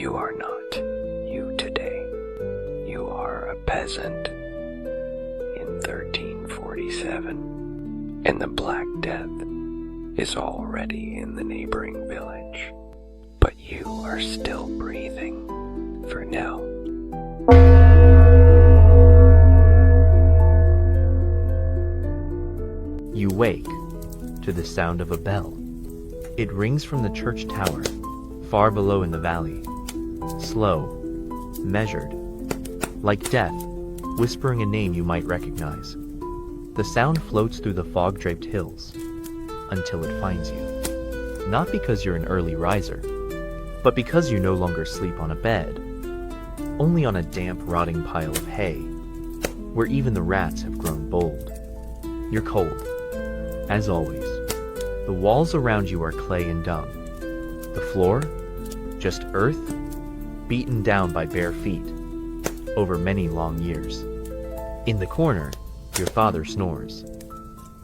You are not you today. You are a peasant in 1347, and the Black Death is already in the neighboring village. But you are still breathing for now. You wake to the sound of a bell. It rings from the church tower, far below in the valley. Slow, measured, like death, whispering a name you might recognize. The sound floats through the fog-draped hills until it finds you. Not because you're an early riser, but because you no longer sleep on a bed, only on a damp, rotting pile of hay, where even the rats have grown bold. You're cold, as always. The walls around you are clay and dung. The floor, just earth, beaten down by bare feet over many long years. In the corner, your father snores.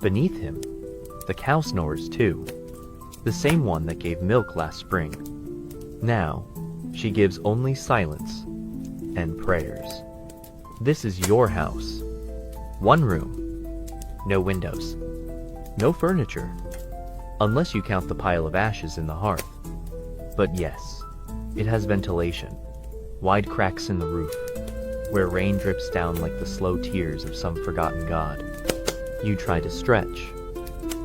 Beneath him, the cow snores too, the same one that gave milk last spring. Now, she gives only silence and prayers. This is your house. One room, no windows, no furniture, unless you count the pile of ashes in the hearth. But yes, it has ventilation, wide cracks in the roof, where rain drips down like the slow tears of some forgotten god. You try to stretch.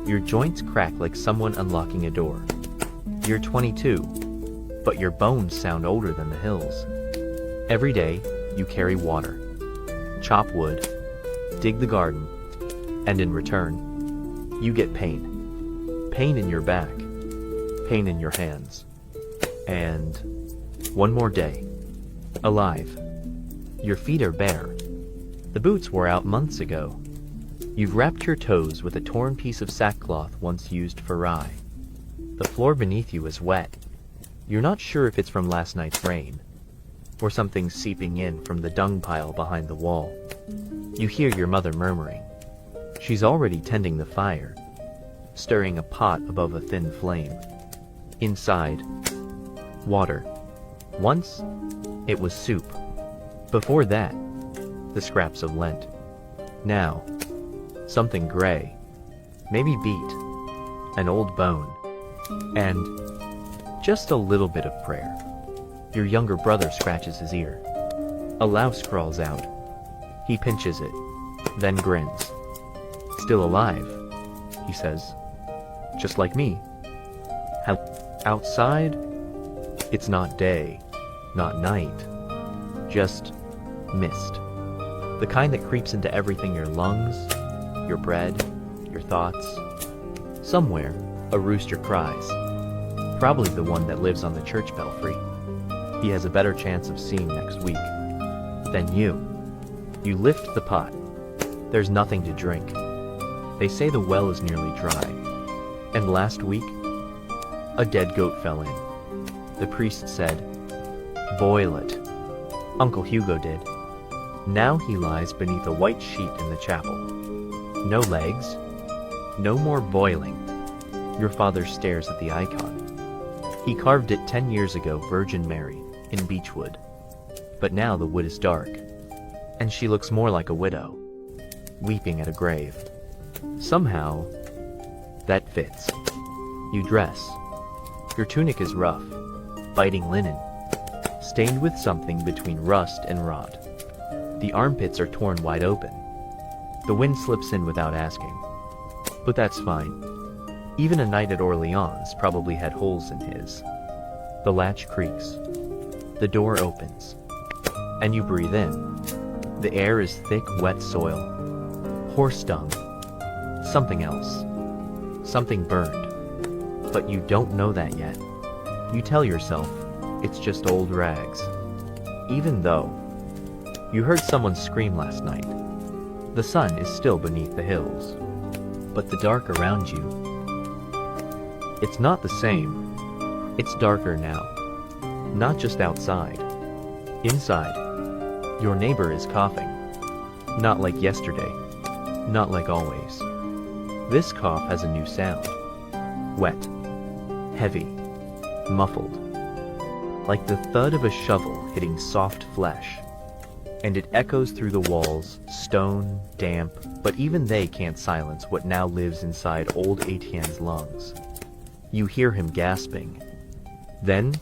Your joints crack like someone unlocking a door. You're 22, but your bones sound older than the hills. Every day, you carry water, chop wood, dig the garden, and in return, you get pain. Pain in your back, pain in your hands. And one more day, alive. Your feet are bare. The boots wore out months ago. You've wrapped your toes with a torn piece of sackcloth once used for rye. The floor beneath you is wet. You're not sure if it's from last night's rain, or something seeping in from the dung pile behind the wall. You hear your mother murmuring. She's already tending the fire, stirring a pot above a thin flame. Inside, water. Once, it was soup. Before that, the scraps of Lent. Now, something gray, maybe beet, an old bone, and just a little bit of prayer. Your younger brother scratches his ear. A louse crawls out. He pinches it, then grins. Still alive, he says. Just like me. Outside, it's not day, not night, just mist. The kind that creeps into everything: your lungs, your bread, your thoughts. Somewhere, a rooster cries. Probably the one that lives on the church belfry. He has a better chance of seeing next week than you. You lift the pot. There's nothing to drink. They say the well is nearly dry. And last week, a dead goat fell in. The priest said, "Boil it." Uncle Hugo did. Now he lies beneath a white sheet in the chapel. No legs, no more boiling. Your father stares at the icon. He carved it 10 years ago, Virgin Mary, in beechwood. But now the wood is dark, and she looks more like a widow, weeping at a grave. Somehow, that fits. You dress. Your tunic is rough, biting linen, stained with something between rust and rot. The armpits are torn wide open. The wind slips in without asking. But that's fine. Even a knight at Orleans probably had holes in his. The latch creaks. The door opens. And you breathe in. The air is thick, wet soil. Horse dung. Something else. Something burned. But you don't know that yet. You tell yourself it's just old rags. Even though you heard someone scream last night. The sun is still beneath the hills. But the dark around you, it's not the same. It's darker now. Not just outside. Inside, your neighbor is coughing. Not like yesterday. Not like always. This cough has a new sound. Wet. Heavy. Muffled. like the thud of a shovel hitting soft flesh. And it echoes through the walls, stone, damp, but even they can't silence what now lives inside old Etienne's lungs. You hear him gasping. Then,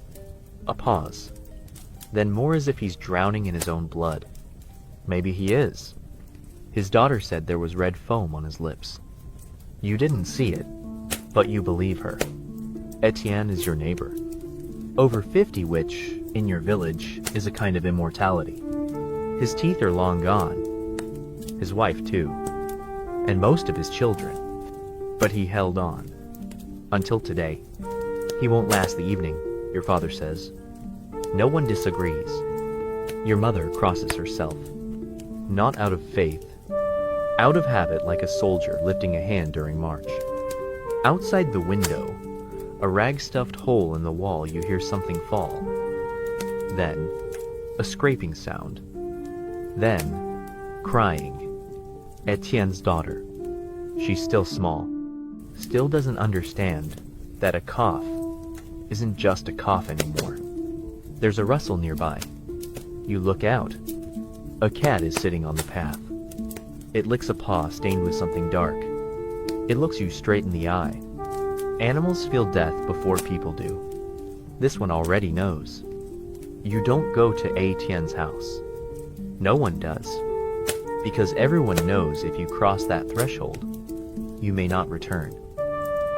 a pause. Then more as if he's drowning in his own blood. Maybe he is. His daughter said there was red foam on his lips. You didn't see it, but you believe her. Etienne is your neighbor. Over 50, which, in your village, is a kind of immortality. His teeth are long gone. His wife, too. And most of his children. But he held on. Until today. He won't last the evening, your father says. No one disagrees. Your mother crosses herself. Not out of faith. Out of habit, like a soldier lifting a hand during march. Outside the window, a rag-stuffed hole in the wall, you hear something fall. Then, a scraping sound. Then, crying. Etienne's daughter. She's still small. Still doesn't understand that a cough isn't just a cough anymore. There's a rustle nearby. You look out. A cat is sitting on the path. It licks a paw stained with something dark. It looks you straight in the eye. Animals feel death before people do. This one already knows. You don't go to Etienne's house. No one does. Because everyone knows if you cross that threshold, you may not return.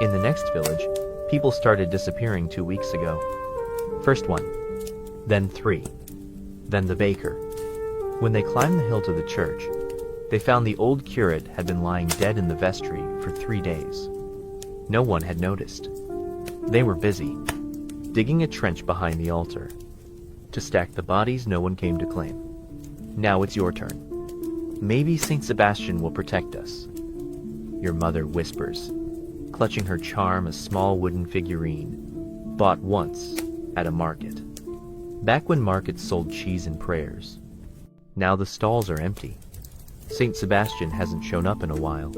In the next village, people started disappearing 2 weeks ago. First one, then 3, then the baker. When they climbed the hill to the church, they found the old curate had been lying dead in the vestry for 3 days. No one had noticed. They were busy, digging a trench behind the altar. To stack the bodies no one came to claim. Now it's your turn. Maybe Saint Sebastian will protect us. Your mother whispers, clutching her charm, a small wooden figurine, bought once at a market. Back when markets sold cheese and prayers. Now the stalls are empty. Saint Sebastian hasn't shown up in a while.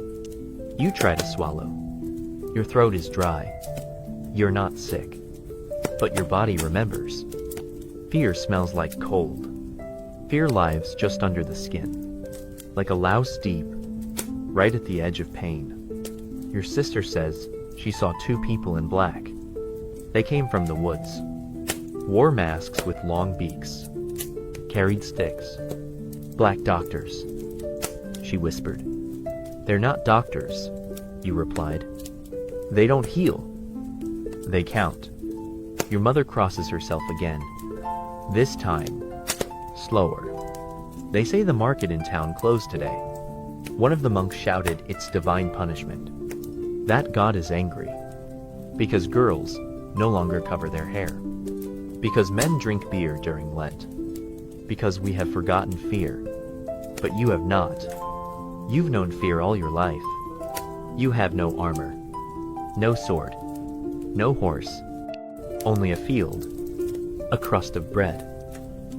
You try to swallow. Your throat is dry. You're not sick. But your body remembers. Fear smells like cold. Fear lives just under the skin. Like a louse deep, right at the edge of pain. Your sister says she saw 2 people in black. They came from the woods. Wore masks with long beaks. Carried sticks. Black doctors. She whispered. They're not doctors, you replied. They don't heal. They count. Your mother crosses herself again. This time, slower. They say the market in town closed today. One of the monks shouted it's divine punishment. That God is angry. Because girls no longer cover their hair. Because men drink beer during Lent. Because we have forgotten fear. But you have not. You've known fear all your life. You have no armor. No sword. No horse. Only a field. A crust of bread.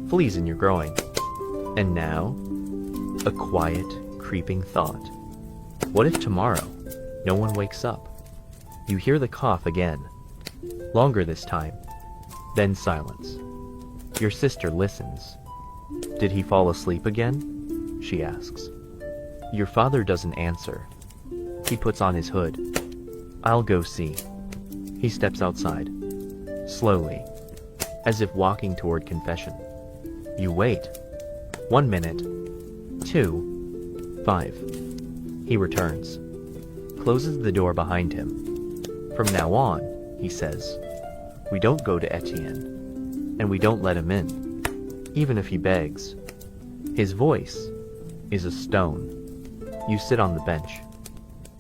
Fleas in your groin. And now, a quiet, creeping thought. What if tomorrow, no one wakes up? You hear the cough again. Longer this time. Then silence. Your sister listens. Did he fall asleep again? She asks. Your father doesn't answer. He puts on his hood. I'll go see. He steps outside. Slowly. As if walking toward confession. You wait. 1 minute. 2. 5. He returns. Closes the door behind him. From now on, he says, we don't go to Etienne. And we don't let him in. Even if he begs. His voice is a stone. You sit on the bench.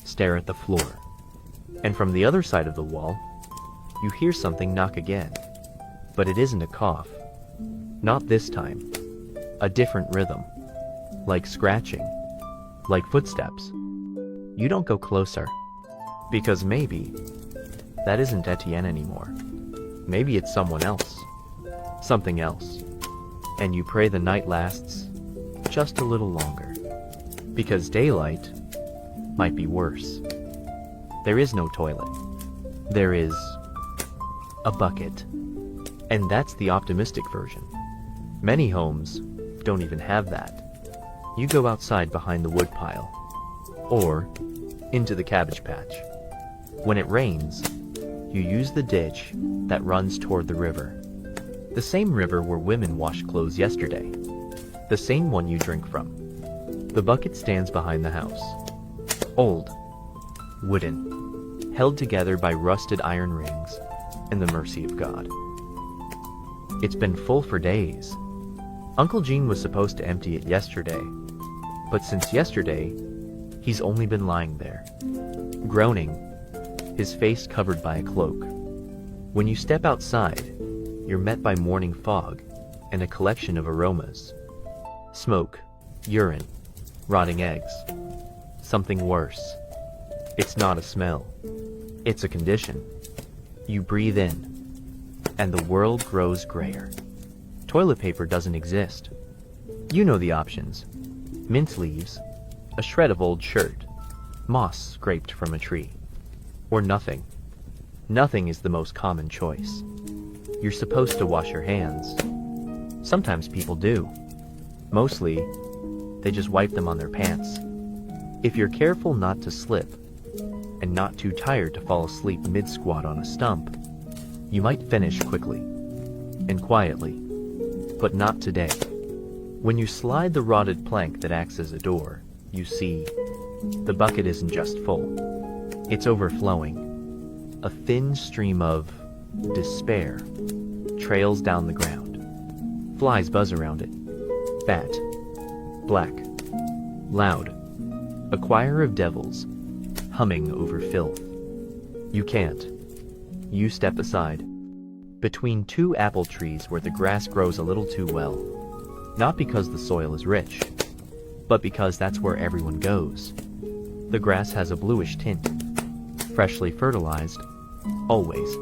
Stare at the floor. And from the other side of the wall, you hear something knock again. But it isn't a cough. Not this time. A different rhythm. Like scratching. Like footsteps. You don't go closer. Because maybe that isn't Etienne anymore. Maybe it's someone else. Something else. And you pray the night lasts just a little longer. Because daylight might be worse. There is no toilet. There is a bucket. And that's the optimistic version. Many homes don't even have that. You go outside behind the woodpile, or into the cabbage patch. When it rains, you use the ditch that runs toward the river. The same river where women washed clothes yesterday. The same one you drink from. The bucket stands behind the house. Old, wooden, held together by rusted iron rings and the mercy of God. It's been full for days. Uncle Gene was supposed to empty it yesterday, but since yesterday, he's only been lying there, groaning, his face covered by a cloak. When you step outside, you're met by morning fog and a collection of aromas. Smoke, urine, rotting eggs. Something worse. It's not a smell. It's a condition. You breathe in, and the world grows grayer. Toilet paper doesn't exist. You know the options. Mint leaves, a shred of old shirt, moss scraped from a tree, or nothing. Nothing is the most common choice. You're supposed to wash your hands. Sometimes people do. Mostly, they just wipe them on their pants. If you're careful not to slip, and not too tired to fall asleep mid-squat on a stump, you might finish quickly and quietly, but not today. When you slide the rotted plank that acts as a door, you see the bucket isn't just full, it's overflowing. A thin stream of despair trails down the ground. Flies buzz around it. Fat, black, loud, a choir of devils humming over filth. You can't. You step aside. Between two apple trees where the grass grows a little too well. Not because the soil is rich, but because that's where everyone goes. The grass has a bluish tint, freshly fertilized, always.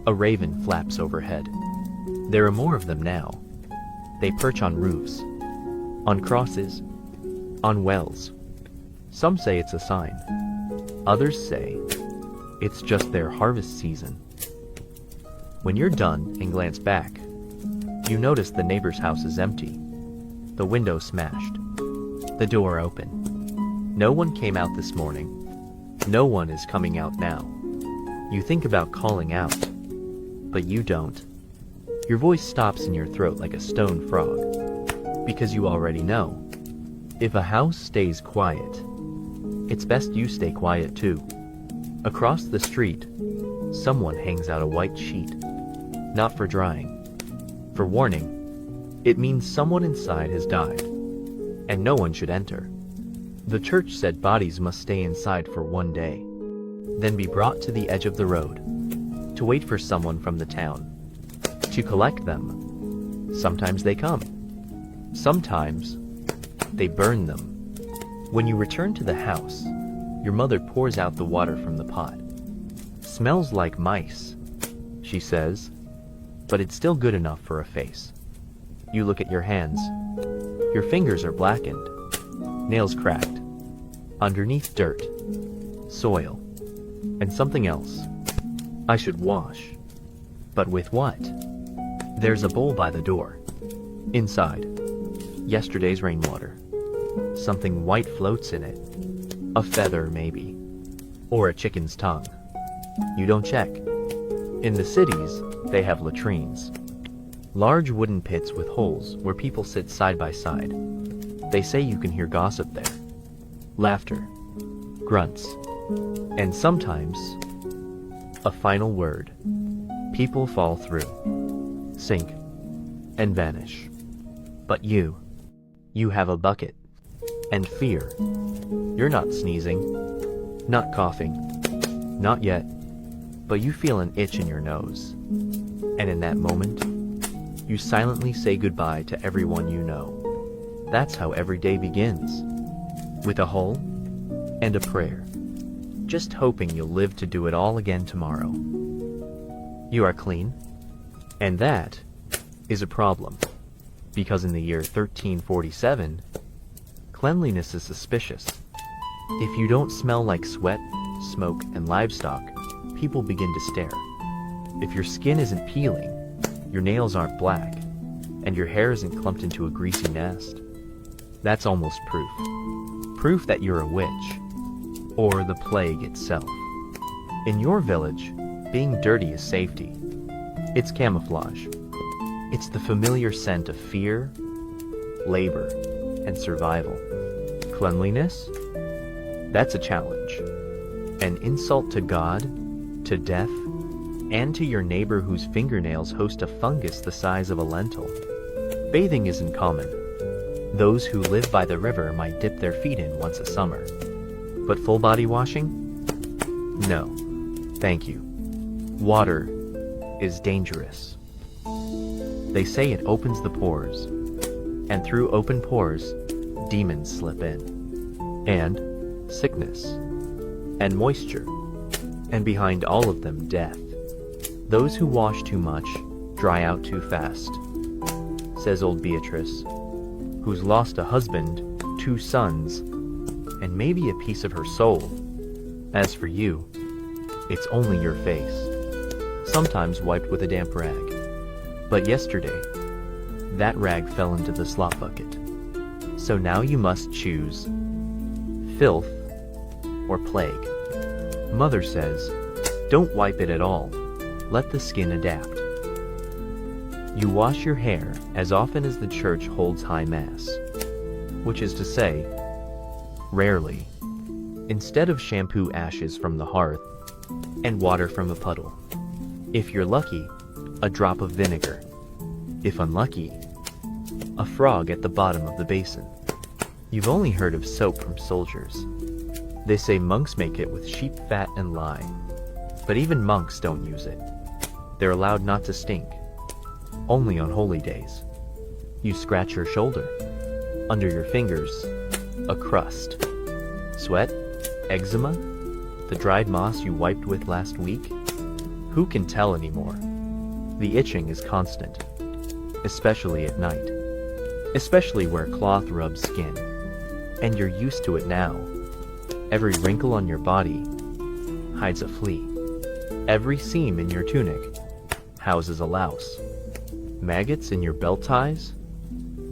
A raven flaps overhead. There are more of them now. They perch on roofs, on crosses, on wells. Some say it's a sign. Others say it's just their harvest season. When you're done and glance back, you notice the neighbor's house is empty, the window smashed, the door open. No one came out this morning. No one is coming out now. You think about calling out, but you don't. Your voice stops in your throat like a stone frog, because you already know. If a house stays quiet, it's best you stay quiet too. Across the street, someone hangs out a white sheet, not for drying. For warning, it means someone inside has died, and no one should enter. The church said bodies must stay inside for one day, then be brought to the edge of the road, to wait for someone from the town, to collect them. Sometimes they come. Sometimes they burn them. When you return to the house, your mother pours out the water from the pot. Smells like mice, she says, but it's still good enough for a face. You look at your hands. Your fingers are blackened, nails cracked. Underneath dirt, soil, and something else. I should wash. But with what? There's a bowl by the door. Inside, yesterday's rainwater. Something white floats in it. A feather, maybe. Or a chicken's tongue. You don't check. In the cities, they have latrines. Large wooden pits with holes where people sit side by side. They say you can hear gossip there. Laughter. Grunts. And sometimes, a final word. People fall through, sink, and vanish. But you have a bucket. And fear. You're not sneezing, not coughing, not yet, but you feel an itch in your nose. And in that moment, you silently say goodbye to everyone you know. That's how every day begins. With a hole and a prayer. Just hoping you'll live to do it all again tomorrow. You are clean. And that is a problem. Because in the year 1347, cleanliness is suspicious. If you don't smell like sweat, smoke, and livestock, people begin to stare. If your skin isn't peeling, your nails aren't black, and your hair isn't clumped into a greasy nest. That's almost proof. Proof that you're a witch, or the plague itself. In your village, being dirty is safety. It's camouflage. It's the familiar scent of fear, labor, and survival. Cleanliness? That's a challenge. An insult to God, to death, and to your neighbor whose fingernails host a fungus the size of a lentil. Bathing isn't common. Those who live by the river might dip their feet in once a summer. But full body washing? No, thank you. Water is dangerous. They say it opens the pores, and through open pores, demons slip in. And sickness, and moisture, and behind all of them, death. Those who wash too much dry out too fast, says old Beatrice, who's lost a husband, 2 sons, and maybe a piece of her soul. As for you, it's only your face, sometimes wiped with a damp rag. But yesterday, that rag fell into the slop bucket. So now you must choose filth or plague. Mother says, don't wipe it at all. Let the skin adapt. You wash your hair as often as the church holds high mass, which is to say, rarely. Instead of shampoo ashes from the hearth and water from a puddle. If you're lucky, a drop of vinegar. If unlucky, a frog at the bottom of the basin. You've only heard of soap from soldiers. They say monks make it with sheep fat and lye. But even monks don't use it. They're allowed not to stink. Only on holy days. You scratch your shoulder. Under your fingers, a crust. Sweat? Eczema? The dried moss you wiped with last week? Who can tell anymore? The itching is constant. Especially at night. Especially where cloth rubs skin. And you're used to it now. Every wrinkle on your body hides a flea. Every seam in your tunic houses a louse. Maggots in your belt ties?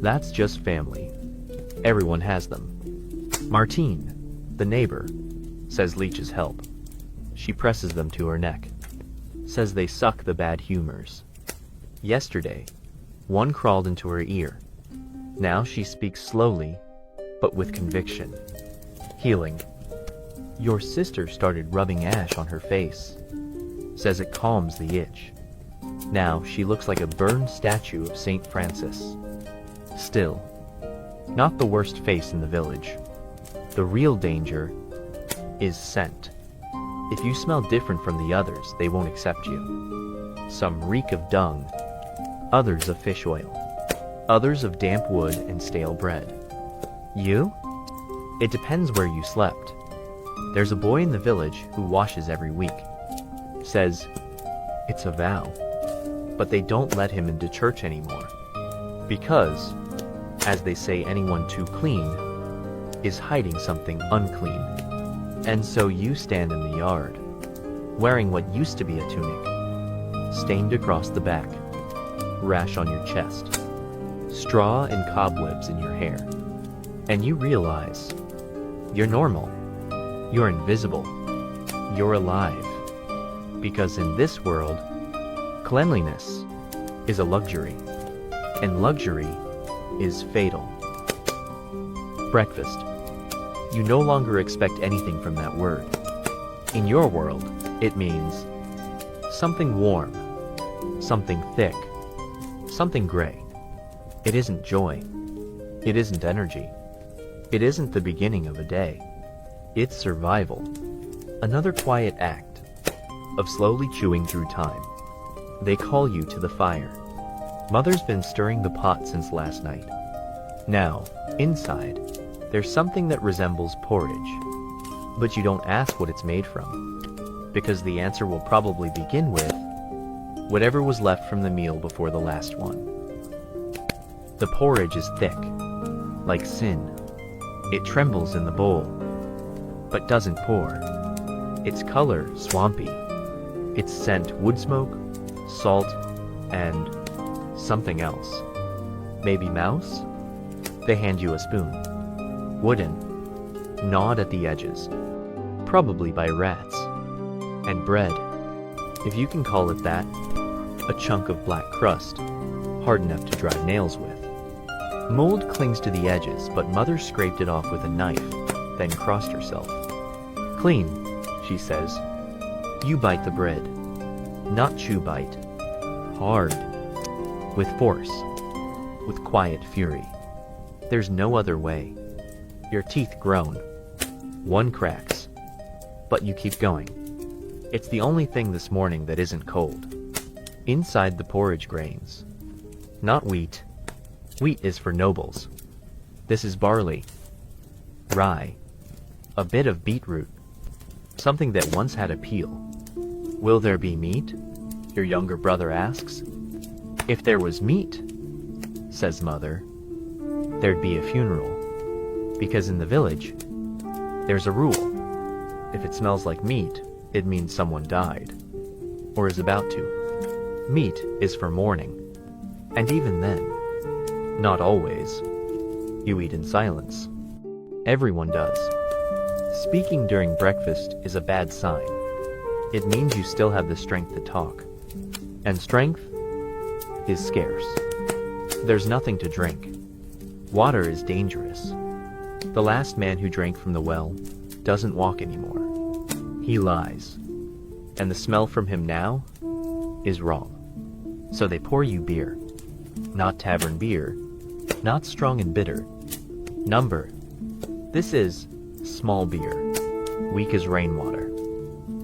That's just family. Everyone has them. Martine, the neighbor, says leeches help. She presses them to her neck. Says they suck the bad humors. Yesterday, one crawled into her ear. Now she speaks slowly, but with conviction. Healing. Your sister started rubbing ash on her face. Says it calms the itch. Now she looks like a burned statue of St. Francis. Still, not the worst face in the village. The real danger is scent. If you smell different from the others, they won't accept you. Some reek of dung, others of fish oil, others of damp wood and stale bread. You? It depends where you slept. There's a boy in the village who washes every week. Says it's a vow. But they don't let him into church anymore. Because, as they say, anyone too clean is hiding something unclean. And so you stand in the yard, wearing what used to be a tunic, stained across the back, rash on your chest, straw and cobwebs in your hair. And you realize you're normal, you're invisible, you're alive. Because in this world, cleanliness is a luxury, and luxury is fatal. Breakfast. You no longer expect anything from that word. In your world, it means something warm, something thick, something gray. It isn't joy. It isn't energy. It isn't the beginning of a day. It's survival. Another quiet act of slowly chewing through time. They call you to the fire. Mother's been stirring the pot since last night. Now, inside, there's something that resembles porridge. But you don't ask what it's made from, because the answer will probably begin with whatever was left from the meal before the last one. The porridge is thick, like sin. It trembles in the bowl, but doesn't pour. Its color, swampy. Its scent, wood smoke, salt, and something else. Maybe mouse? They hand you a spoon. Wooden. Gnawed at the edges. Probably by rats. And bread. If you can call it that. A chunk of black crust. Hard enough to drive nails with. Mold clings to the edges, but Mother scraped it off with a knife, then crossed herself. Clean, she says. You bite the bread. Not chew bite. Hard. With force. With quiet fury. There's no other way. Your teeth groan. One cracks. But you keep going. It's the only thing this morning that isn't cold. Inside the porridge grains. Not wheat. Wheat is for nobles. This is barley. Rye. A bit of beetroot. Something that once had a peel. Will there be meat? Your younger brother asks. If there was meat, says Mother, there'd be a funeral. Because in the village, there's a rule. If it smells like meat, it means someone died. Or is about to. Meat is for mourning. And even then, not always, you eat in silence. Everyone does. Speaking during breakfast is a bad sign. It means you still have the strength to talk. And strength is scarce. There's nothing to drink. Water is dangerous. The last man who drank from the well doesn't walk anymore. He lies. And the smell from him now is wrong. So they pour you beer. Not tavern beer. Not strong and bitter. Number. This is small beer. Weak as rainwater.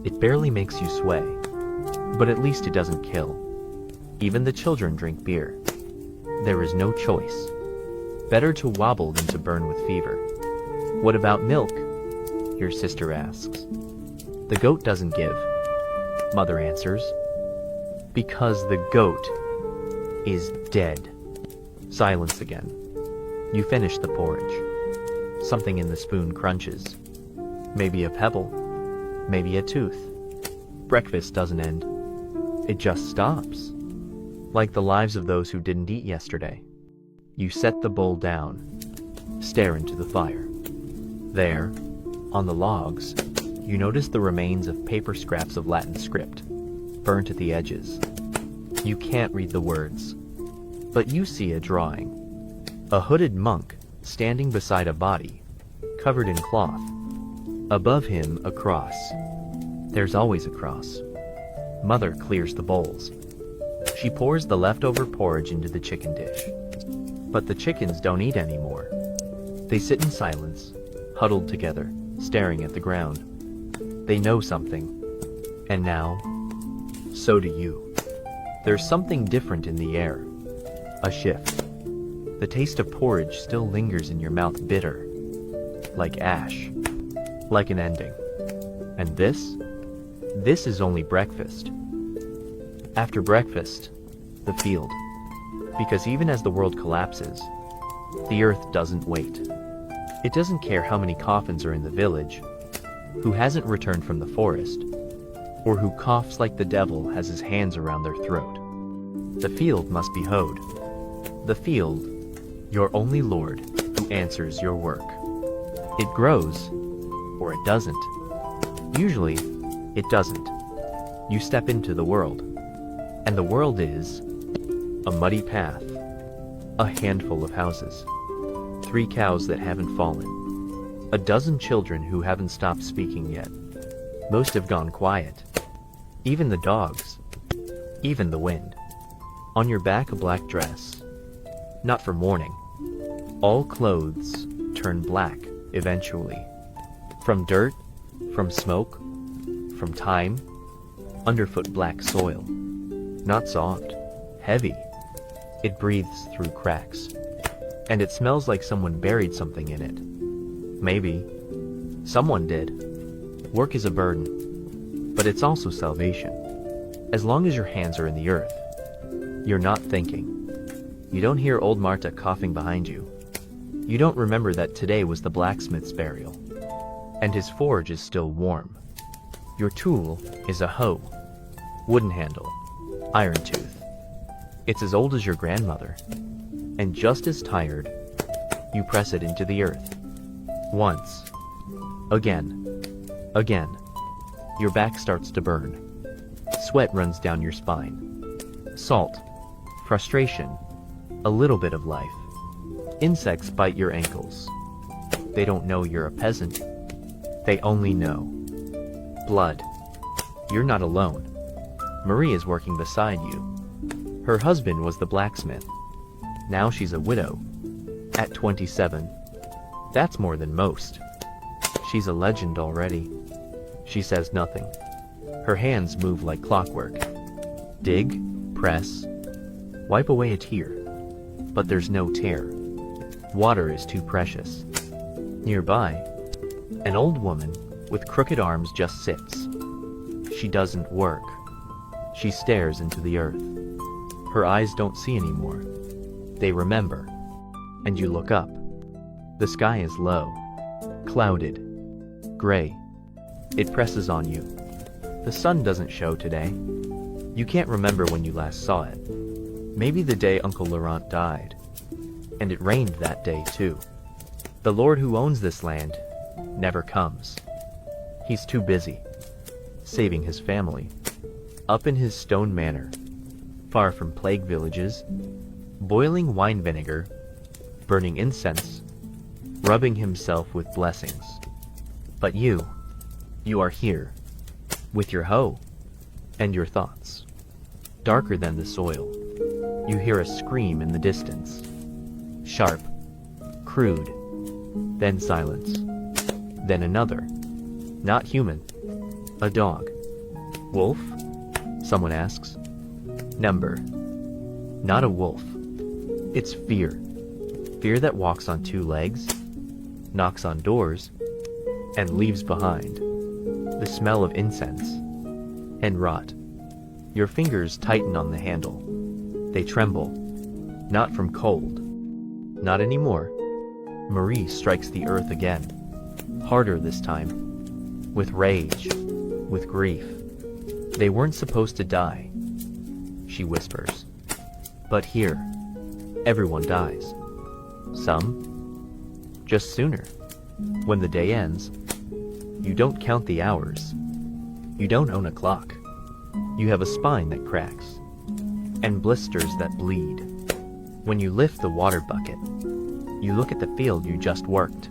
It barely makes you sway. But at least it doesn't kill. Even the children drink beer. There is no choice. Better to wobble than to burn with fever. What about milk? Your sister asks. The goat doesn't give. Mother answers. Because the goat is dead. Silence again. You finish the porridge. Something in the spoon crunches. Maybe a pebble. Maybe a tooth. Breakfast doesn't end. It just stops. Like the lives of those who didn't eat yesterday. You set the bowl down. Stare into the fire. There, on the logs, you notice the remains of paper scraps of Latin script, burnt at the edges. You can't read the words, but you see a drawing. A hooded monk standing beside a body, covered in cloth. Above him, a cross. There's always a cross. Mother clears the bowls. She pours the leftover porridge into the chicken dish. But the chickens don't eat anymore. They sit in silence, huddled together, staring at the ground. They know something. And now, so do you. There's something different in the air. A shift. The taste of porridge still lingers in your mouth bitter. Like ash. Like an ending. And this? This is only breakfast. After breakfast, the field. Because even as the world collapses, the earth doesn't wait. It doesn't care how many coffins are in the village, who hasn't returned from the forest, or who coughs like the devil has his hands around their throat. The field must be hoed. The field, your only Lord, who answers your work. It grows, or it doesn't. Usually, it doesn't. You step into the world, and the world is a muddy path, a handful of houses, 3 cows that haven't fallen, a dozen children who haven't stopped speaking yet. Most have gone quiet. Even the dogs, even the wind. On your back a black dress, not for mourning. All clothes turn black eventually. From dirt, from smoke, from time, underfoot black soil. Not soft, heavy. It breathes through cracks. And it smells like someone buried something in it. Maybe. Someone did. Work is a burden. But it's also salvation. As long as your hands are in the earth, you're not thinking. You don't hear old Marta coughing behind you. You don't remember that today was the blacksmith's burial. And his forge is still warm. Your tool is a hoe. Wooden handle. Iron tooth. It's as old as your grandmother. And just as tired, you press it into the earth. Once. Again. Again. Your back starts to burn. Sweat runs down your spine. Salt. Frustration. A little bit of life. Insects bite your ankles. They don't know you're a peasant. They only know blood. You're not alone. Marie is working beside you. Her husband was the blacksmith. Now she's a widow. At 27. That's more than most. She's a legend already. She says nothing. Her hands move like clockwork. Dig, press, wipe away a tear. But there's no tear. Water is too precious. Nearby, an old woman with crooked arms just sits. She doesn't work. She stares into the earth. Her eyes don't see anymore. They remember. And you look up. The sky is low, clouded, gray. It presses on you. The sun doesn't show today. You can't remember when you last saw it. Maybe the day Uncle Laurent died. And it rained that day too. The Lord who owns this land never comes. He's too busy, saving his family. Up in his stone manor, far from plague villages, boiling wine vinegar, burning incense, rubbing himself with blessings. But you are here, with your hoe and your thoughts. Darker than the soil, you hear a scream in the distance. Sharp, crude, then silence, then another. Not human, a dog. Wolf? Someone asks. Number. Not a wolf. It's fear. Fear that walks on two legs, knocks on doors, and leaves behind the smell of incense and rot. Your fingers tighten on the handle. They tremble, not from cold. Not anymore. Marie strikes the earth again, harder this time, with rage, with grief. They weren't supposed to die, she whispers. But here, everyone dies. Some, just sooner. When the day ends, you don't count the hours. You don't own a clock. You have a spine that cracks, and blisters that bleed. When you lift the water bucket, you look at the field you just worked.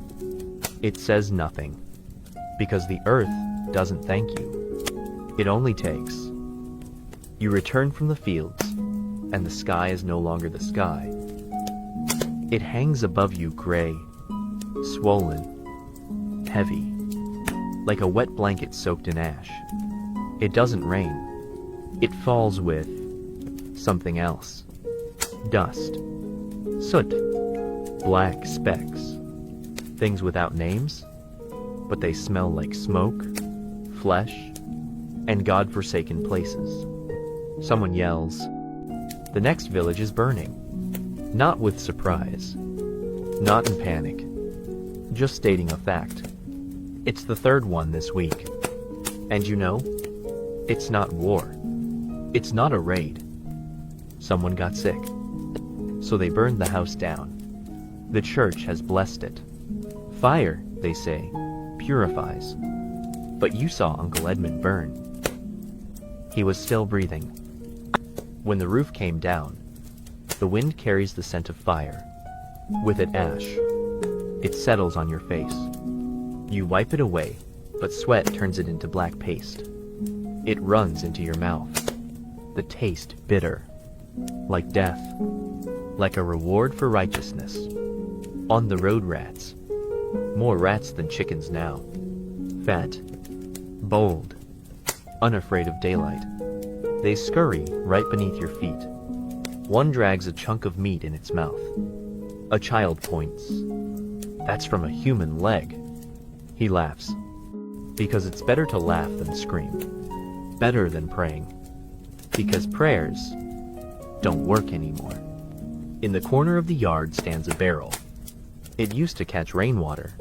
It says nothing, because the earth doesn't thank you. It only takes. You return from the fields, and the sky is no longer the sky. It hangs above you gray, swollen, heavy, like a wet blanket soaked in ash. It doesn't rain. It falls with something else. Dust, soot, black specks, things without names, but they smell like smoke, flesh, and God-forsaken places. Someone yells, "The next village is burning." Not with surprise, not in panic, just stating a fact. It's the third one this week. And you know, it's not war. It's not a raid. Someone got sick, so they burned the house down. The church has blessed it. Fire, they say, purifies. But you saw Uncle Edmund burn. He was still breathing. When the roof came down, the wind carries the scent of fire. With it ash. It settles on your face. You wipe it away, but sweat turns it into black paste. It runs into your mouth. The taste bitter. Like death. Like a reward for righteousness. On the road rats. More rats than chickens now. Fat. Bold. Unafraid of daylight. They scurry right beneath your feet. One drags a chunk of meat in its mouth. A child points. "That's from a human leg." He laughs. Because it's better to laugh than scream. Better than praying. Because prayers don't work anymore. In the corner of the yard stands a barrel. It used to catch rainwater.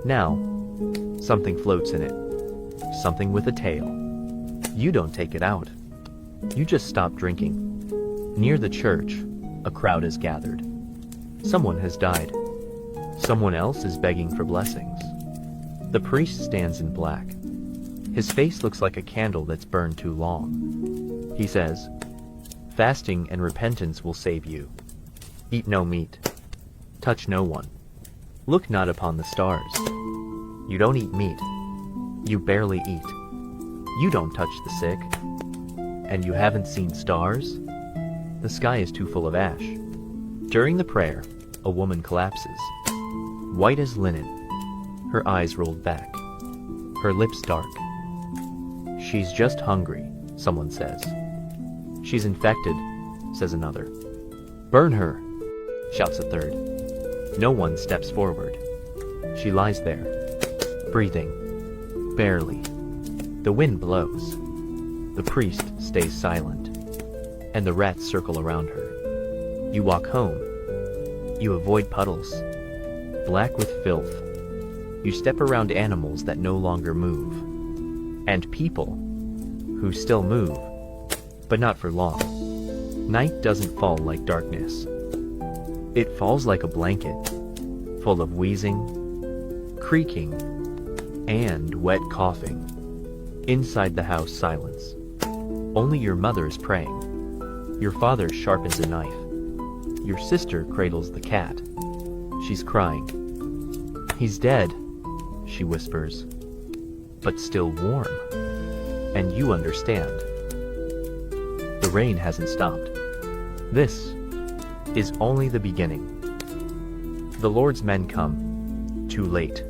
Now, something floats in it. Something with a tail. You don't take it out. You just stop drinking. Near the church, a crowd is gathered. Someone has died. Someone else is begging for blessings. The priest stands in black. His face looks like a candle that's burned too long. He says, "Fasting and repentance will save you. Eat no meat. Touch no one. Look not upon the stars. You don't eat meat. You barely eat. You don't touch the sick. And you haven't seen stars? The sky is too full of ash." During the prayer, a woman collapses, white as linen, her eyes rolled back, her lips dark. "She's just hungry," someone says. "She's infected," says another. "Burn her," shouts a third. No one steps forward. She lies there, breathing, barely. The wind blows. The priest stays silent, and the rats circle around her. You walk home. You avoid puddles, black with filth. You step around animals that no longer move, and people who still move, but not for long. Night doesn't fall like darkness. It falls like a blanket, full of wheezing, creaking, and wet coughing. Inside the house, silence. Only your mother is praying. Your father sharpens a knife. Your sister cradles the cat. She's crying. "He's dead," she whispers, "but still warm." And you understand. The rain hasn't stopped. This is only the beginning. The Lord's men come, too late,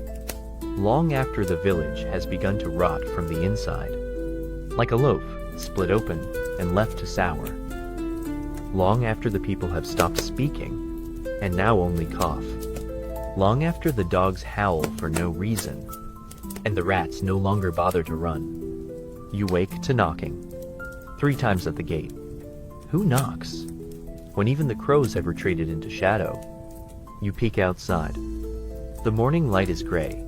long after the village has begun to rot from the inside, like a loaf split open and left to sour. Long after the people have stopped speaking and now only cough. Long after the dogs howl for no reason and the rats no longer bother to run. You wake to knocking, 3 times at the gate. Who knocks? When even the crows have retreated into shadow. You peek outside. The morning light is gray,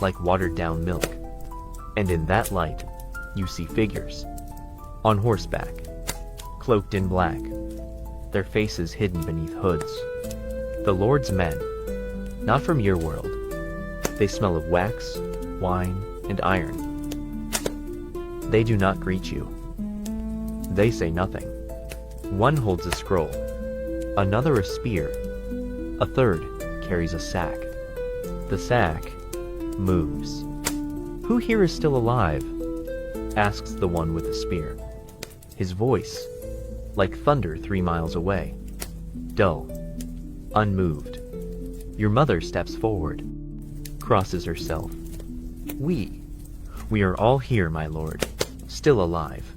like watered-down milk. And in that light, you see figures. On horseback, cloaked in black, their faces hidden beneath hoods. The Lord's men, not from your world. They smell of wax, wine, and iron. They do not greet you. They say nothing. One holds a scroll, another a spear, a third carries a sack. The sack moves. "Who here is still alive?" asks the one with the spear. His voice, like thunder 3 miles away, dull, unmoved. Your mother steps forward, crosses herself. We are all here, my lord, still alive."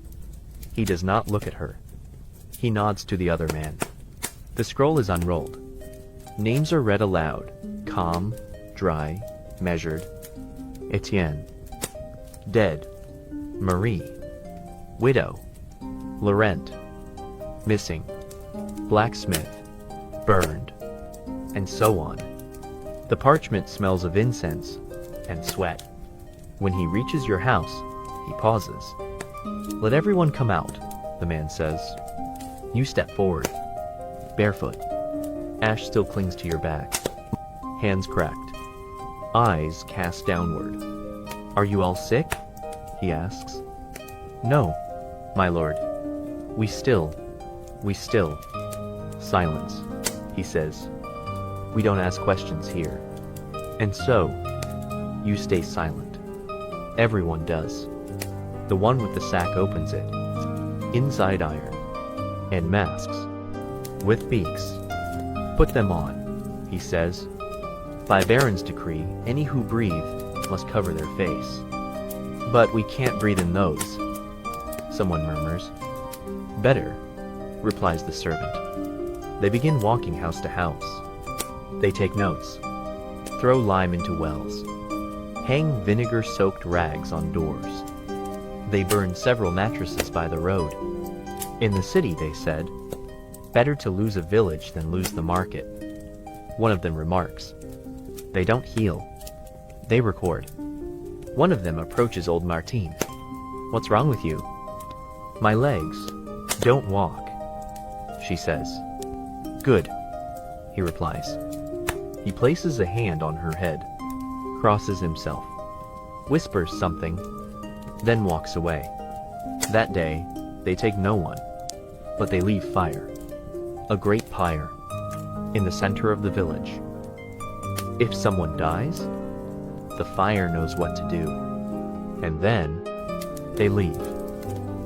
He does not look at her. He nods to the other man. The scroll is unrolled. Names are read aloud, calm, dry, measured. Etienne. Dead. Marie. Widow. Laurent. Missing. Blacksmith. Burned. And so on. The parchment smells of incense and sweat. When he reaches your house, he pauses. "Let everyone come out," the man says. You step forward, barefoot. Ash still clings to your back. Hands cracked. Eyes cast downward. "Are you all sick?" he asks. "No, my lord. We still. Silence," he says. "We don't ask questions here." And so, you stay silent. Everyone does. The one with the sack opens it. Inside iron. And masks. With beaks. "Put them on," he says. "By Baron's decree, any who breathe must cover their face." "But we can't breathe in those," someone murmurs. "Better," replies the servant. They begin walking house to house. They take notes. Throw lime into wells. Hang vinegar-soaked rags on doors. They burn several mattresses by the road. In the city, they said, better to lose a village than lose the market. One of them remarks. They don't heal. They record. One of them approaches old Martine. "What's wrong with you?" "My legs don't walk." she says. Good, he replies. He places a hand on her head, crosses himself, whispers something, then walks away. That day, they take no one, but they leave fire, a great pyre, in the center of the village. If someone dies, the fire knows what to do, and then they leave,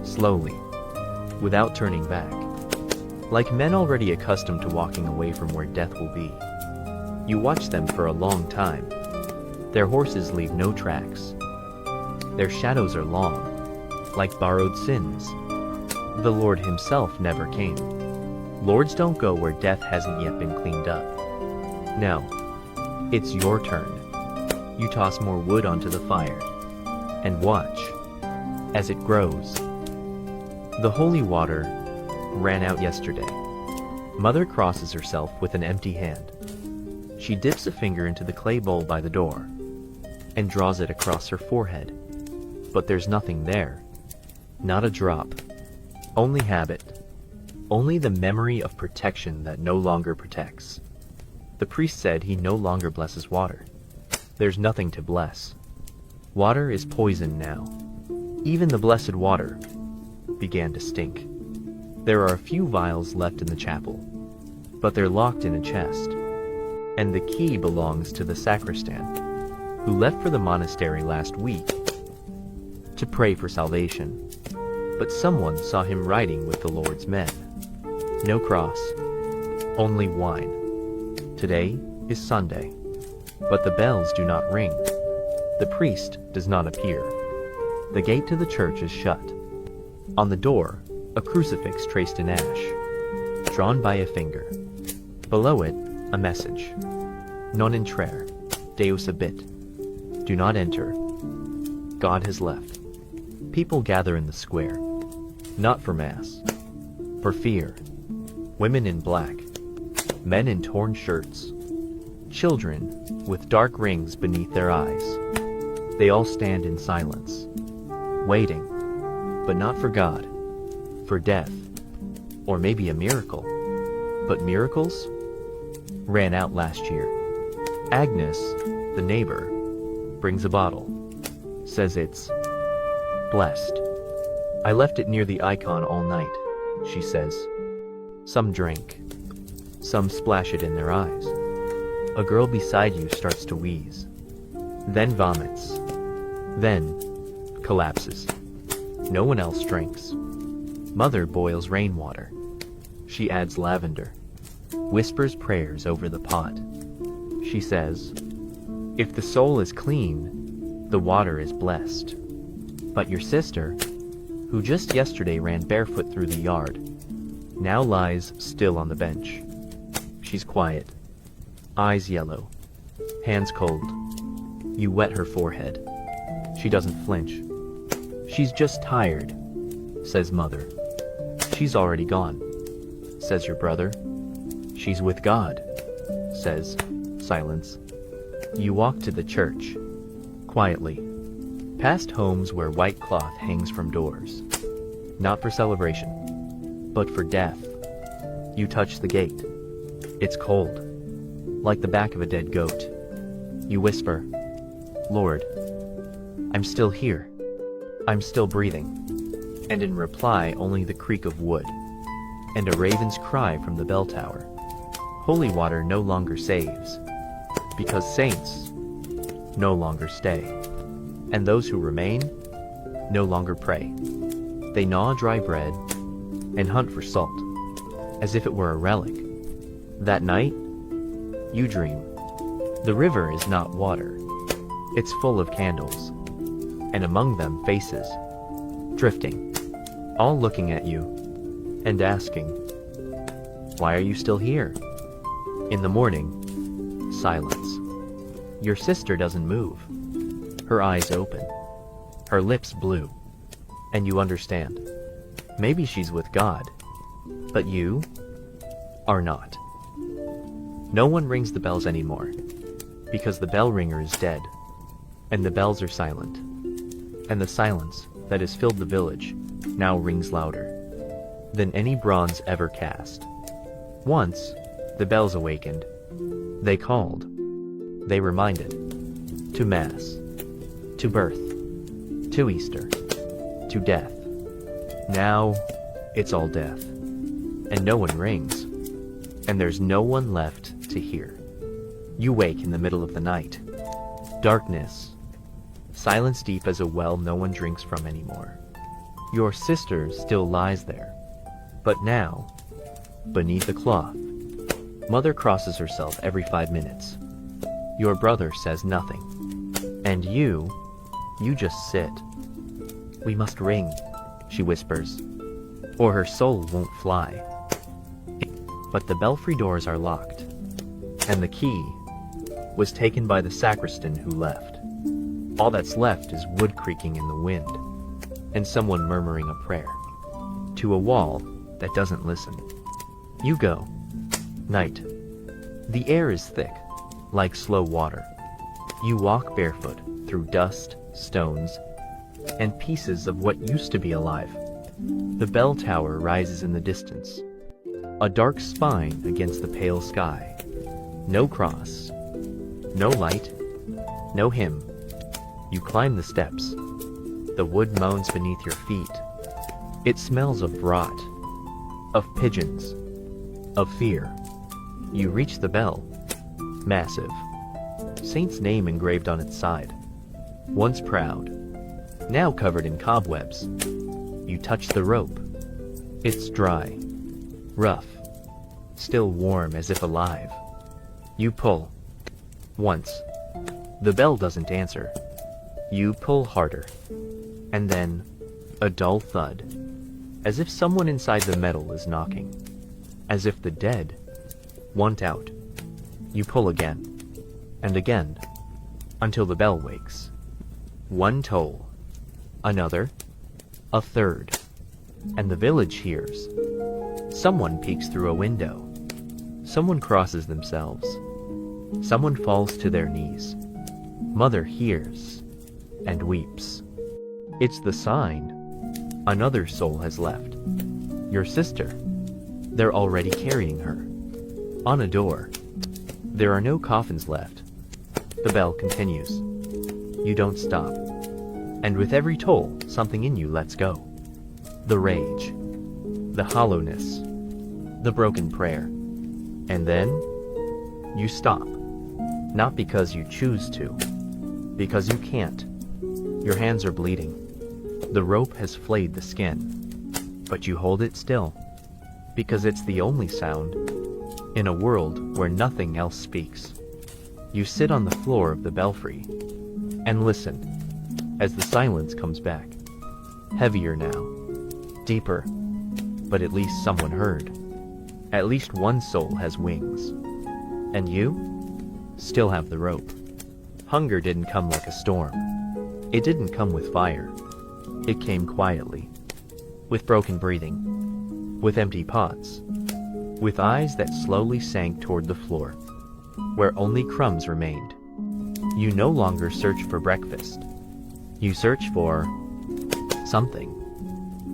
slowly, without turning back, like men already accustomed to walking away from where death will be. You watch them for a long time. Their horses leave no tracks. Their shadows are long, like borrowed sins. The Lord himself never came. Lords don't go where death hasn't yet been cleaned up. No, it's your turn. You toss more wood onto the fire, and watch as it grows. The holy water ran out yesterday. Mother crosses herself with an empty hand. She dips a finger into the clay bowl by the door and draws it across her forehead. But there's nothing there. Not a drop. Only habit. Only the memory of protection that no longer protects. The priest said he no longer blesses water. There's nothing to bless. Water is poison now. Even the blessed water began to stink. There are a few vials left in the chapel, but they're locked in a chest, and the key belongs to the sacristan, who left for the monastery last week to pray for salvation. But someone saw him riding with the Lord's men. No cross, only wine. Today is Sunday, but the bells do not ring. The priest does not appear. The gate to the church is shut. On the door, a crucifix traced in ash, drawn by a finger. Below it, a message. Non entrer, Deus habit. Do not enter. God has left. People gather in the square, not for mass, for fear. Women in black, men in torn shirts, children with dark rings beneath their eyes. They all stand in silence, waiting, but not for God, for death, or maybe a miracle. But miracles ran out last year. Agnes, the neighbor, brings a bottle, says it's blessed. I left it near the icon all night, she says. Some drink, some splash it in their eyes. A girl beside you starts to wheeze, then vomits, then collapses. No one else drinks. Mother boils rainwater. She adds lavender, whispers prayers over the pot. She says, if the soul is clean, the water is blessed. But your sister, who just yesterday ran barefoot through the yard, now lies still on the bench. She's quiet, eyes yellow, hands cold. You wet her forehead. She doesn't flinch. She's just tired, says Mother. She's already gone, says your brother. She's with God, says silence. You walk to the church, quietly, past homes where white cloth hangs from doors, not for celebration, but for death. You touch the gate. It's cold, like the back of a dead goat. You whisper, Lord, I'm still here. I'm still breathing. And in reply, only the creak of wood and a raven's cry from the bell tower. Holy water no longer saves, because saints no longer stay, and those who remain no longer pray. They gnaw dry bread and hunt for salt, as if it were a relic. That night, you dream. The river is not water. It's full of candles, and among them faces, drifting, all looking at you and asking, why are you still here? In the morning, silence. Your sister doesn't move. Her eyes open, her lips blue, and you understand. Maybe she's with God, but you are not. No one rings the bells anymore, because the bell ringer is dead, and the bells are silent, and the silence that has filled the village now rings louder. than any bronze ever cast. Once, the bells awakened. They called. They reminded. To Mass. To birth. To Easter. To death. Now, it's all death. And no one rings. And there's no one left to hear. You wake in the middle of the night. Darkness. Silence deep as a well no one drinks from anymore. Your sister still lies there. But now, beneath the cloth, Mother crosses herself every 5 minutes. Your brother says nothing. And you just sit. We must ring, she whispers, or her soul won't fly. But the belfry doors are locked, and the key was taken by the sacristan who left. All that's left is wood creaking in the wind, and someone murmuring a prayer to a wall that doesn't listen. You go. Night. The air is thick, like slow water. You walk barefoot through dust, stones, and pieces of what used to be alive. The bell tower rises in the distance, a dark spine against the pale sky. No cross, no light, no hymn. You climb the steps. The wood moans beneath your feet. It smells of rot, of pigeons, of fear. You reach the bell, massive, saint's name engraved on its side. Once proud, now covered in cobwebs. You touch the rope. It's dry, rough, still warm as if alive. You pull. Once. The bell doesn't answer. You pull harder. And then, a dull thud, as if someone inside the metal is knocking, as if the dead want out. You pull again, and again, until the bell wakes. One toll, another, a third, and the village hears. Someone peeks through a window. Someone crosses themselves. Someone falls to their knees. Mother hears and weeps. It's the sign. Another soul has left. Your sister. They're already carrying her. On a door. There are no coffins left. The bell continues. You don't stop. And with every toll, something in you lets go. The rage. The hollowness. The broken prayer. And then, you stop. Not because you choose to. Because you can't. Your hands are bleeding. The rope has flayed the skin. But you hold it still. Because it's the only sound. In a world where nothing else speaks. You sit on the floor of the belfry. And listen. As the silence comes back. Heavier now. Deeper. But at least someone heard. At least one soul has wings. And you? Still have the rope. Hunger didn't come like a storm. It didn't come with fire. It came quietly. With broken breathing. With empty pots. With eyes that slowly sank toward the floor, where only crumbs remained. You no longer search for breakfast. You search for something.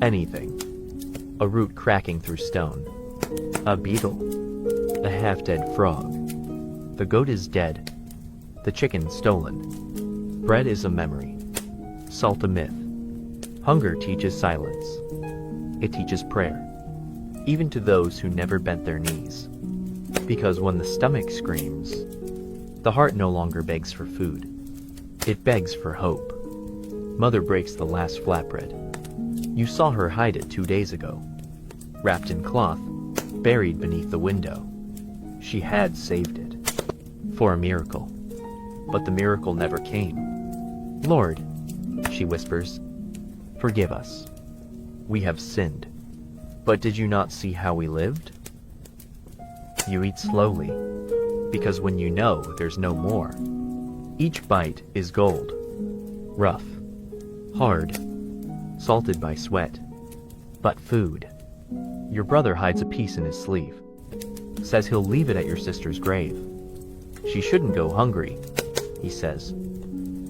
Anything. A root cracking through stone. A beetle. A half-dead frog. The goat is dead. The chicken stolen. Bread is a memory. Salt a myth. Hunger teaches silence. It teaches prayer. Even to those who never bent their knees. Because when the stomach screams, the heart no longer begs for food. It begs for hope. Mother breaks the last flatbread. You saw her hide it 2 days ago. Wrapped in cloth, buried beneath the window. She had saved it. For a miracle. But the miracle never came. Lord, she whispers, forgive us. We have sinned. But did you not see how we lived? You eat slowly, because when you know there's no more, each bite is gold. Rough, hard, salted by sweat. But food. Your brother hides a piece in his sleeve. Says he'll leave it at your sister's grave. She shouldn't go hungry, he says.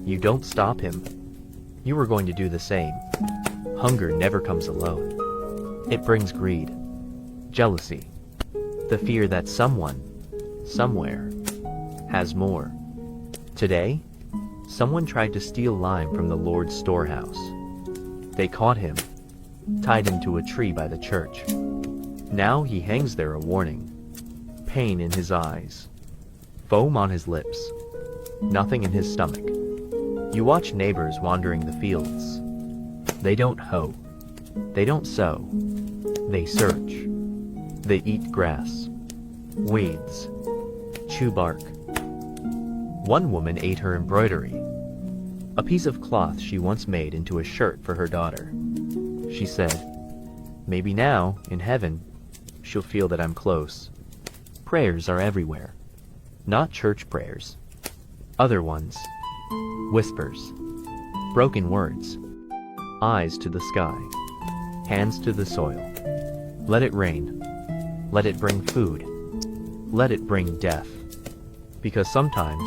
You don't stop him. You were going to do the same. Hunger never comes alone. It brings greed, jealousy, the fear that someone, somewhere, has more. Today, someone tried to steal lime from the Lord's storehouse. They caught him, tied him to a tree by the church. Now he hangs there a warning, pain in his eyes, foam on his lips, nothing in his stomach. You watch neighbors wandering the fields. They don't hoe, they don't sow, they search. They eat grass, weeds, chew bark. One woman ate her embroidery, a piece of cloth she once made into a shirt for her daughter. She said, "Maybe now, in heaven, she'll feel that I'm close." Prayers are everywhere. Not church prayers. Other ones. Whispers. Broken words. Eyes to the sky. Hands to the soil. Let it rain. Let it bring food. Let it bring death. Because sometimes,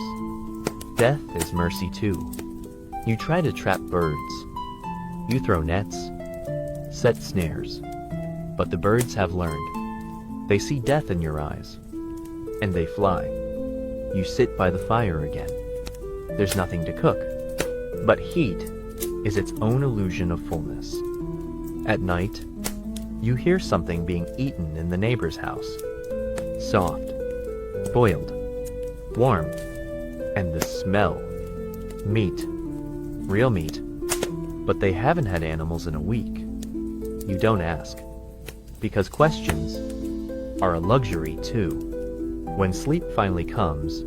death is mercy too. You try to trap birds. You throw nets. Set snares. But the birds have learned. They see death in your eyes. And they fly. You sit by the fire again. There's nothing to cook. But heat is its own illusion of fullness. At night, you hear something being eaten in the neighbor's house. Soft, boiled, warm, and the smell. Meat, real meat. But they haven't had animals in a week. You don't ask. Because questions are a luxury too. When sleep finally comes,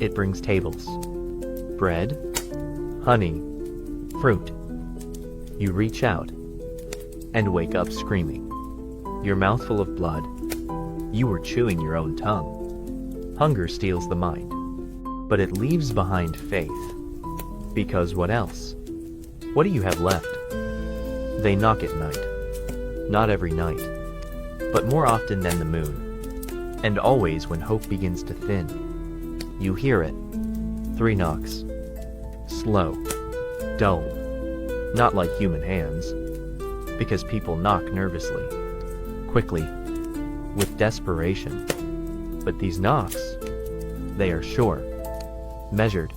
it brings tables, bread, honey, fruit. You reach out and wake up screaming, your mouth full of blood. You were chewing your own tongue. Hunger steals the mind, but it leaves behind faith. Because what else? What do you have left? They knock at night. Not every night, but more often than the moon. And always when hope begins to thin. You hear it. 3 knocks. Slow. Dull. Not like human hands. Because people knock nervously. Quickly. With desperation. But these knocks, they are sure. Measured.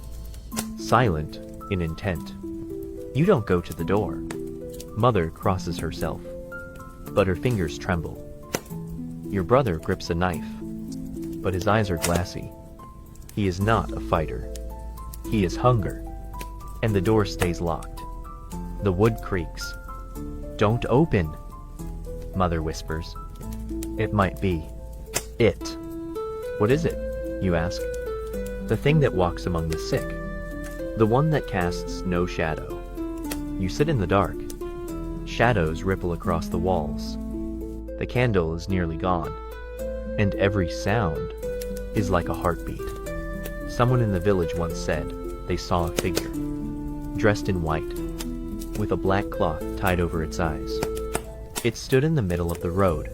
Silent in intent. You don't go to the door. Mother crosses herself. But her fingers tremble. Your brother grips a knife, but his eyes are glassy. He is not a fighter. He is hunger. And the door stays locked. The wood creaks. "Don't open," Mother whispers. "It might be. It." "What is it?" you ask. "The thing that walks among the sick. The one that casts no shadow." You sit in the dark. Shadows ripple across the walls. The candle is nearly gone, and every sound is like a heartbeat. Someone in the village once said they saw a figure, dressed in white, with a black cloth tied over its eyes. It stood in the middle of the road,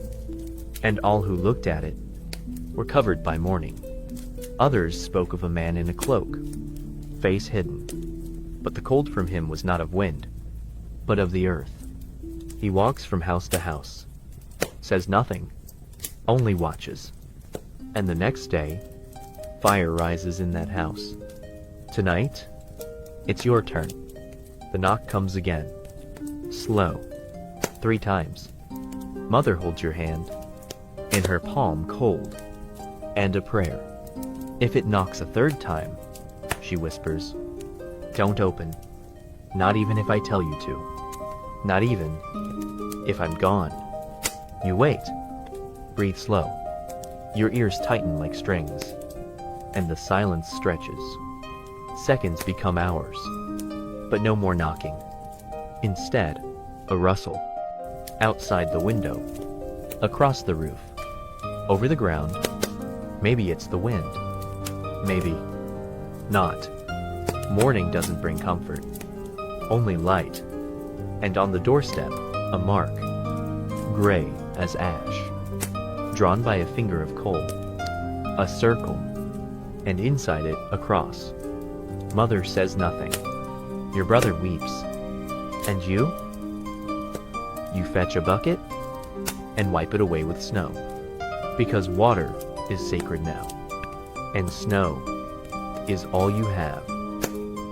and all who looked at it were covered by mourning. Others spoke of a man in a cloak, face hidden, but the cold from him was not of wind, but of the earth. He walks from house to house, says nothing, only watches. And the next day, fire rises in that house. Tonight, it's your turn. The knock comes again. Slow. 3 times. Mother holds your hand, in her palm cold, and a prayer. If it knocks a 3rd time, she whispers, "Don't open. Not even if I tell you to. Not even if I'm gone." You wait. Breathe slow. Your ears tighten like strings, and the silence stretches. Seconds become hours, but no more knocking. Instead, a rustle. Outside the window, across the roof, over the ground. Maybe it's the wind. Maybe not. Morning doesn't bring comfort, only light. And on the doorstep, a mark, gray as ash, drawn by a finger of coal. A circle, and inside it, a cross. Mother says nothing. Your brother weeps. And you? You fetch a bucket? and wipe it away with snow, because water is sacred now, and snow is all you have.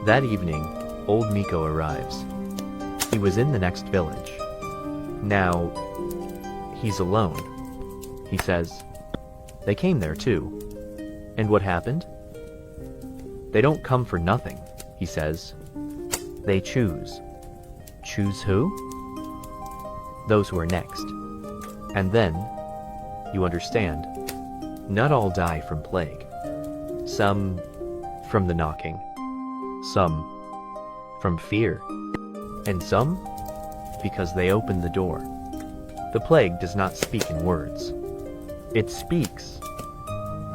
That evening, old Miko arrives. He was in the next village. Now, he's alone. He says, they came there too. And what happened? They don't come for nothing, he says. They choose. Choose who? Those who are next. And then, you understand, not all die from plague. Some from the knocking, some from fear, and some because they opened the door. The plague does not speak in words. It speaks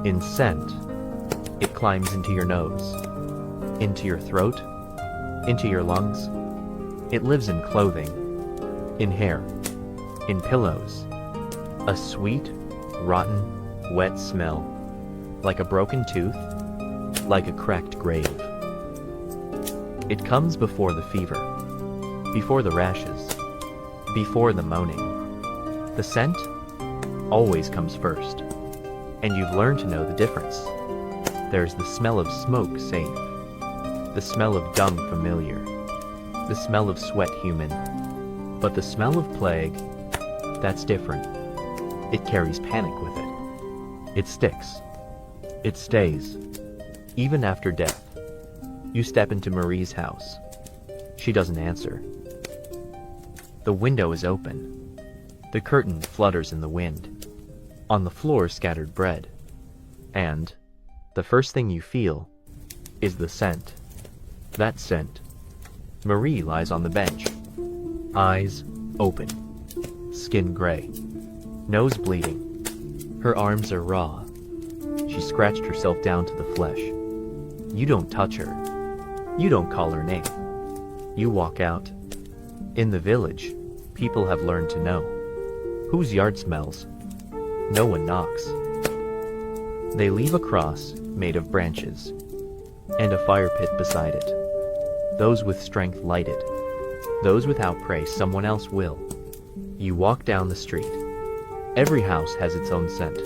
in scent. It climbs into your nose, into your throat, into your lungs. It lives in clothing, in hair, in pillows. A sweet, rotten, wet smell, like a broken tooth, like a cracked grave. It comes before the fever, before the rashes, before the moaning. The scent always comes first, and you've learned to know the difference. There's the smell of smoke safe, the smell of dung familiar, the smell of sweat human, but the smell of plague, that's different. It carries panic with it. It sticks. It stays. Even after death. You step into Marie's house. She doesn't answer. The window is open. The curtain flutters in the wind. On the floor scattered bread. And the first thing you feel is the scent. That scent. Marie lies on the bench. Eyes open. Skin gray. Nose bleeding. Her arms are raw. She scratched herself down to the flesh. You don't touch her. You don't call her name. You walk out. In the village, people have learned to know. Whose yard smells? No one knocks. They leave a cross made of branches, and a fire pit beside it. Those with strength light it. Those without pray someone else will. You walk down the street. Every house has its own scent.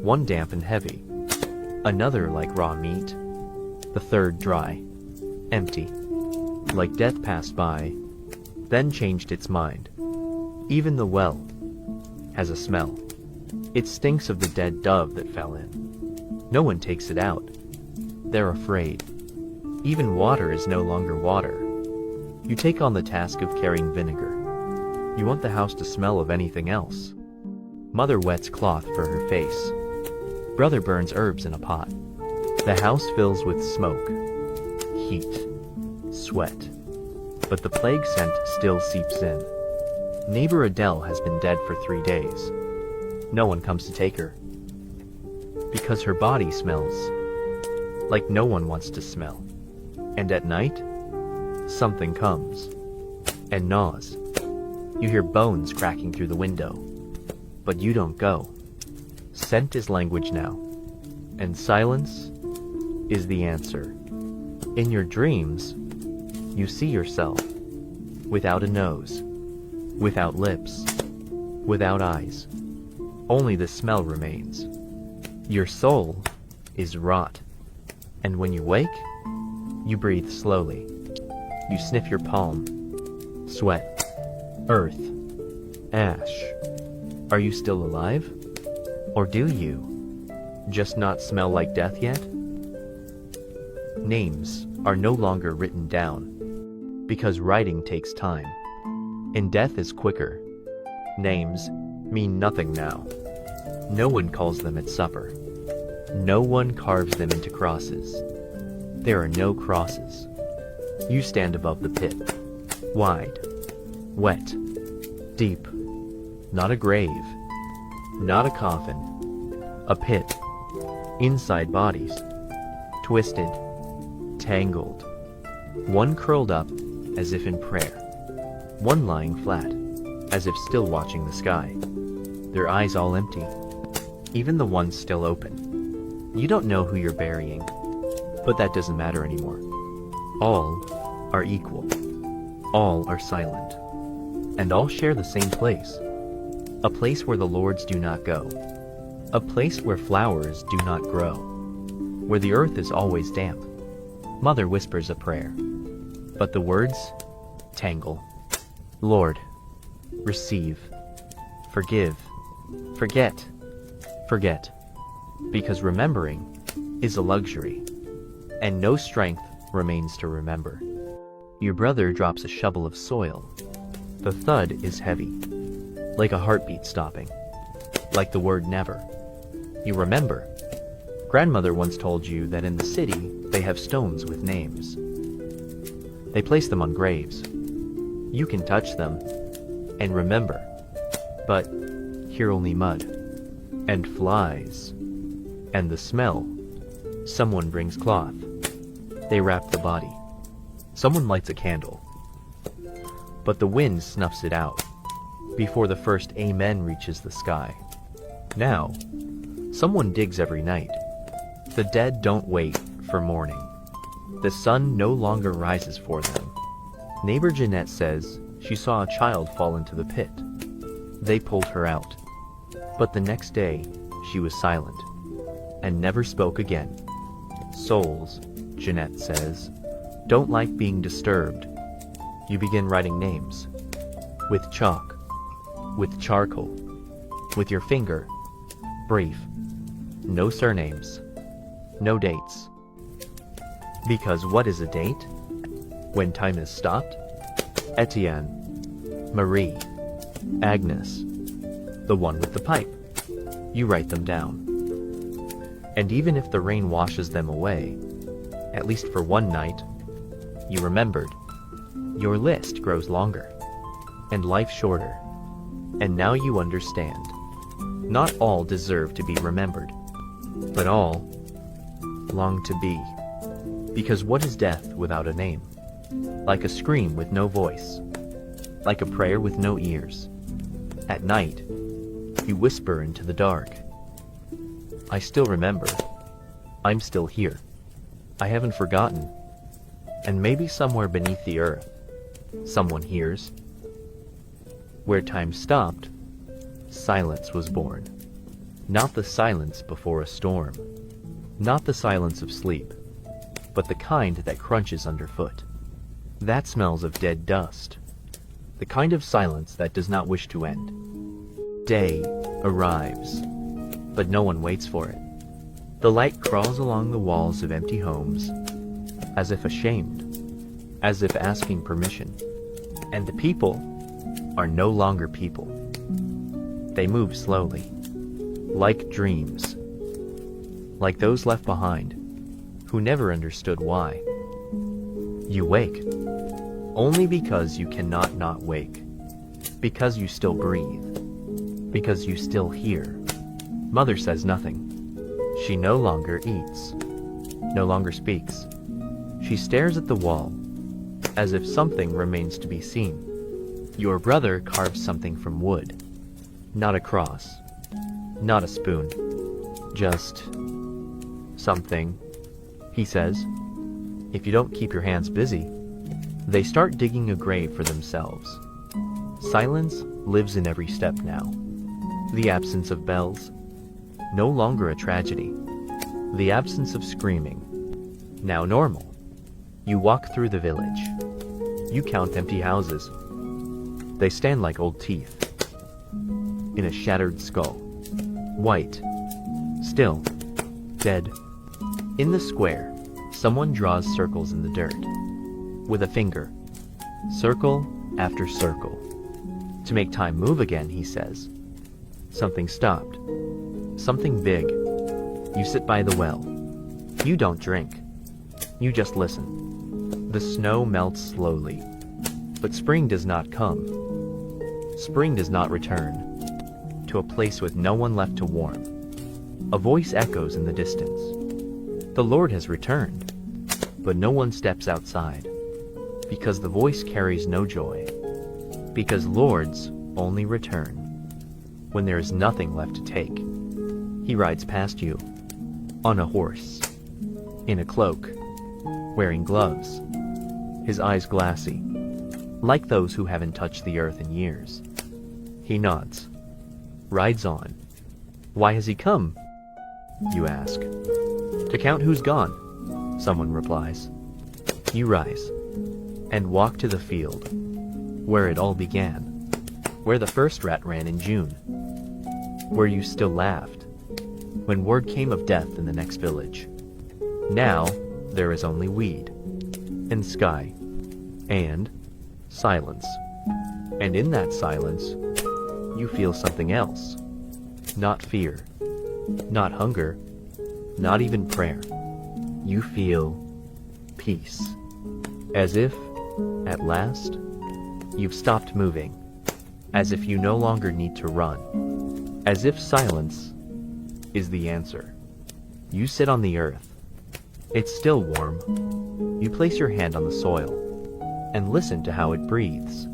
One damp and heavy, another like raw meat, the third dry, empty, like death passed by, then changed its mind. Even the well has a smell. It stinks of the dead dove that fell in. No one takes it out. They're afraid. Even water is no longer water. You take on the task of carrying vinegar. You want the house to smell of anything else. Mother wets cloth for her face. Brother burns herbs in a pot. The house fills with smoke, heat, sweat. But the plague scent still seeps in. Neighbor Adele has been dead for 3 days. No one comes to take her. Because her body smells like no one wants to smell. And at night, something comes and gnaws. You hear bones cracking through the window. But you don't go. Scent is language now, and silence is the answer. In your dreams, you see yourself without a nose, without lips, without eyes. Only the smell remains. Your soul is rot, and when you wake, you breathe slowly. You sniff your palm, sweat, earth, ash. Are you still alive? Or do you just not smell like death yet? Names are no longer written down because writing takes time, and death is quicker. Names mean nothing now. No one calls them at supper. No one carves them into crosses. There are no crosses. You stand above the pit, wide, wet, deep. Not a grave, not a coffin, a pit, inside bodies, twisted, tangled, one curled up as if in prayer, one lying flat, as if still watching the sky, their eyes all empty, even the ones still open. You don't know who you're burying, but that doesn't matter anymore. All are equal, all are silent, and all share the same place. a place where the lords do not go, a place where flowers do not grow, where the earth is always damp. Mother whispers a prayer, but the words tangle. Lord, receive, forgive, forget, forget, because remembering is a luxury, and no strength remains to remember. Your brother drops a shovel of soil. The thud is heavy, like a heartbeat stopping, like the word never. You remember. Grandmother once told you that in the city they have stones with names. They place them on graves. You can touch them and remember, but hear only mud and flies and the smell. Someone brings cloth. They wrap the body. Someone lights a candle, but the wind snuffs it out before the first amen reaches the sky. Now, someone digs every night. The dead don't wait for morning. The sun no longer rises for them. Neighbor Jeanette says she saw a child fall into the pit. They pulled her out, but the next day she was silent and never spoke again. Souls, Jeanette says, don't like being disturbed. You begin writing names. With chalk. With charcoal. With your finger. Brief. No surnames. No dates. Because what is a date? When time is stopped? Etienne. Marie. Agnes. The one with the pipe. You write them down. And even if the rain washes them away, at least for one night, you remembered. Your list grows longer, and life shorter. And now you understand. Not all deserve to be remembered, but all long to be. Because what is death without a name? Like a scream with no voice, like a prayer with no ears. At night, you whisper into the dark. I still remember. I'm still here. I haven't forgotten. And maybe somewhere beneath the earth, someone hears. Where time stopped, silence was born. Not the silence before a storm. Not the silence of sleep, but the kind that crunches underfoot. That smells of dead dust. The kind of silence that does not wish to end. Day arrives, but no one waits for it. The light crawls along the walls of empty homes, as if ashamed, as if asking permission. And the people are no longer people. They move slowly, like dreams, like those left behind, who never understood why. You wake, only because you cannot not wake, because you still breathe, because you still hear. Mother says nothing. She no longer eats, no longer speaks. She stares at the wall, as if something remains to be seen. Your brother carves something from wood. Not a cross, not a spoon, just something. He says, if you don't keep your hands busy, they start digging a grave for themselves. Silence lives in every step now. The absence of bells, no longer a tragedy. The absence of screaming, now normal. You walk through the village. You count empty houses. They stand like old teeth in a shattered skull. White, still, dead. In the square, someone draws circles in the dirt with a finger, circle after circle. To make time move again, he says. Something stopped. Something big. You sit by the well. You don't drink. You just listen. The snow melts slowly. But spring does not come. Spring does not return. To a place with no one left to warm. A voice echoes in the distance. The Lord has returned. But no one steps outside. Because the voice carries no joy. Because lords only return when there is nothing left to take. He rides past you, on a horse, in a cloak, wearing gloves, his eyes glassy, like those who haven't touched the earth in years. He nods. rides on. Why has he come? You ask. To count who's gone, someone replies. You rise and walk to the field where it all began, where the first rat ran in June, where you still laughed when word came of death in the next village. Now there is only weed and sky and silence. And in that silence, you feel something else. Not fear, not hunger, not even prayer. You feel peace. As if, at last, you've stopped moving. As if you no longer need to run. As if silence is the answer. You sit on the earth. It's still warm. You place your hand on the soil and listen to how it breathes.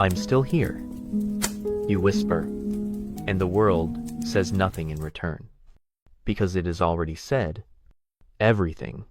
I'm still here, you whisper, and the world says nothing in return, because it has already said everything.